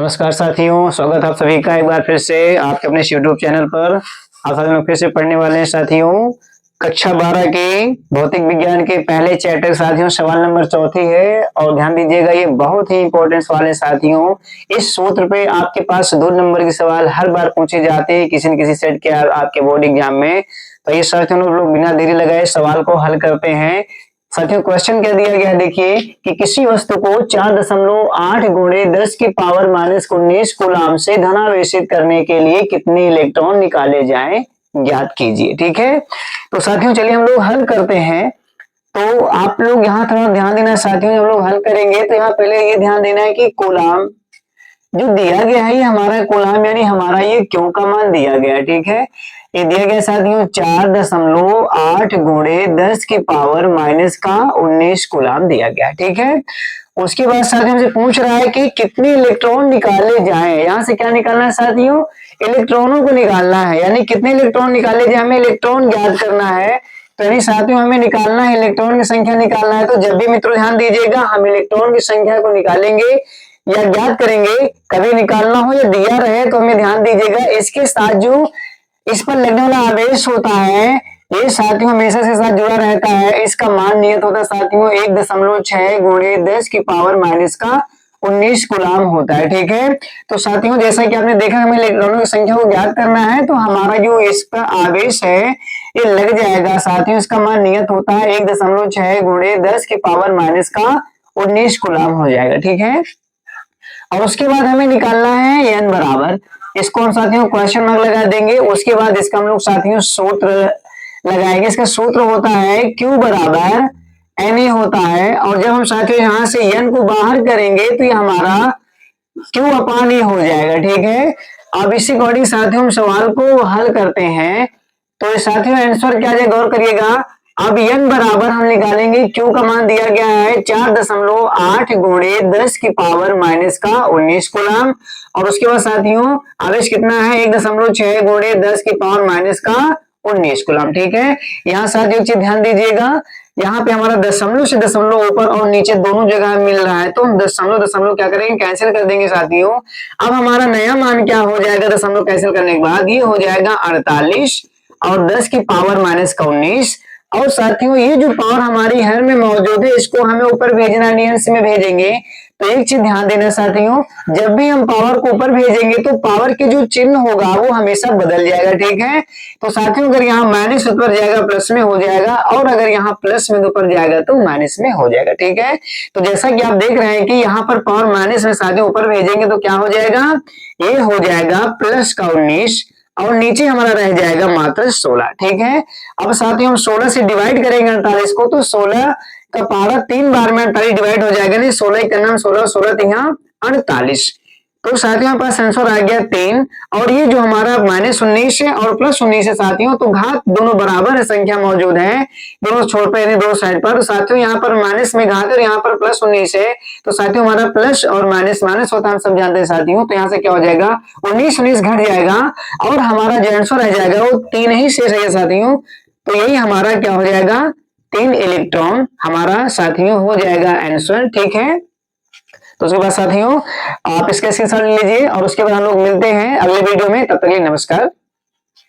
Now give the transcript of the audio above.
नमस्कार साथियों, स्वागत है आप सभी का एक बार फिर से आपके अपने YouTube चैनल पर। आप सभी लोग फिर से पढ़ने वाले हैं साथियों कक्षा 12 के भौतिक विज्ञान के पहले चैप्टर साथियों। सवाल नंबर 4 है और ध्यान दीजिएगा, ये बहुत ही इंपॉर्टेंट सवाल है साथियों। इस सूत्र पे आपके पास 2 नंबर के सवाल हर बार पूछे जाते हैं किसी न किसी सेट के आपके बोर्ड एग्जाम में। तो ये साथियों लोग बिना देरी लगाए सवाल को हल करते हैं। साथियों क्वेश्चन क्या दिया गया है, देखिए कि किसी वस्तु को 4.8 गुणे 10 की पावर -19 कूलाम से धनावेशित करने के लिए कितने इलेक्ट्रॉन निकाले जाएं, ज्ञात कीजिए। ठीक है, तो साथियों चलिए हम लोग हल करते हैं। तो आप लोग यहाँ थोड़ा ध्यान देना साथियों, हम लोग हल करेंगे तो यहाँ पहले ये ध्यान देना है कि कूलाम जो दिया गया है ये हमारा कूलाम यानी हमारा ये क्यू का मान दिया गया है। ठीक है, ये दिया गया साथियों 4.8 गुणे 10 की पावर -19 कूलाम दिया गया। ठीक है, उसके बाद साथियों से पूछ रहा है कि कितने इलेक्ट्रॉन निकाले जाएं। यहाँ से क्या निकालना है साथियों, इलेक्ट्रॉनों को निकालना है, यानी कितने इलेक्ट्रॉन निकाले जाए, हमें इलेक्ट्रॉन ज्ञात करना है। तो यानी साथियों हमें निकालना है, इलेक्ट्रॉन की संख्या निकालना है। तो जब भी मित्रों ध्यान दीजिएगा, हम इलेक्ट्रॉन की संख्या को निकालेंगे या ज्ञात करेंगे, कभी निकालना हो या दिया रहे तो हमें ध्यान दीजिएगा इसके साथ जो इस पर लगने वाला आवेश होता है ये साथियों हमेशा से साथ जुड़ा रहता है। इसका मान नियत होता है साथियों 1.6 गुणे 10 की पावर -19 कूलाम होता है। ठीक है, तो साथियों जैसा कि आपने देखा हमें इलेक्ट्रॉनों की संख्या को ज्ञात करना है, तो हमारा जो इस पर आवेश है ये लग जाएगा साथियों। इसका मान नियत होता है 1.6 गुणे 10 की पावर -19 कूलाम हो जाएगा। ठीक है, और उसके बाद हमें निकालना है एन बराबर, इसको हम साथियों क्वेश्चन मार्क लगा देंगे। उसके बाद इसका हम लोग साथियों सूत्र लगाएंगे। इसका सूत्र होता है Q बराबर Na होता है, और जब हम साथियों यहाँ से n को बाहर करेंगे तो ये हमारा Q/A हो जाएगा। ठीक है, अब इसी अकॉर्डिंग साथियों हम सवाल को हल करते हैं। तो साथियों आंसर क्या है गौर करिएगा। अब n बराबर हम निकालेंगे, Q का मान दिया गया है 4.8 गुणे 10 की पावर -19 कूलाम, और उसके बाद साथियों आवेश कितना है 1.6 गुणे 10 की पावर -19 कूलाम। ठीक है, यहाँ साथियों एक चीज ध्यान दीजिएगा, यहाँ पे हमारा दशमलव से दशमलव ऊपर और नीचे दोनों जगह मिल रहा है, तो हम दशमलव दशमलव क्या करेंगे कैंसिल कर देंगे साथियों। अब हमारा नया मान क्या हो जाएगा दशमलव कैंसिल करने के बाद, ये हो जाएगा 48 और 10 की पावर -19। और साथियों ये जो पावर हमारी हर में मौजूद है इसको हमें ऊपर भेजना है, अंश में भेजेंगे। तो एक चीज ध्यान देना साथियों, जब भी हम पावर को ऊपर भेजेंगे तो पावर के जो चिन्ह होगा वो हमेशा बदल जाएगा। ठीक है, तो साथियों अगर यहाँ माइनस ऊपर जाएगा प्लस में हो जाएगा, और अगर यहाँ प्लस में ऊपर जाएगा तो माइनस में हो जाएगा। ठीक है, तो जैसा कि आप देख रहे हैं कि यहाँ पर पावर माइनस में साथियों ऊपर भेजेंगे तो क्या हो जाएगा, ये हो जाएगा +19 और नीचे हमारा रह जाएगा मात्र 16। ठीक है, अब साथियों हम 16 से डिवाइड करेंगे 48 को, तो 16 का पावर 3 बार में 48 डिवाइड हो जाएगा, नहीं 16 का नाम 16 16 यहाँ 48। तो साथियों हमारे पास आंसर आ गया 3। और ये जो हमारा -19 है और +19 है साथियों, तो घात दोनों बराबर है, संख्या मौजूद है दोनों छोर पे यानी दो साइड पर। तो साथियों यहाँ पर माइनस में घात है और यहाँ पर +19 है, तो साथियों हमारा प्लस और माइनस माइनस होता है, हम सब जानते हैं साथियों। तो यहाँ से क्या हो जाएगा 19 घट जाएगा और हमारा जो आंसर रह जाएगा वो 3 ही शेष है साथियों। तो यही हमारा क्या हो जाएगा 3 इलेक्ट्रॉन हमारा साथियों हो जाएगा आंसर। ठीक है, तो उसके बाद साथियों आप इसके स्क्रीनशॉट ले लीजिए और उसके बाद हम लोग मिलते हैं अगले वीडियो में। तब तक के लिए नमस्कार।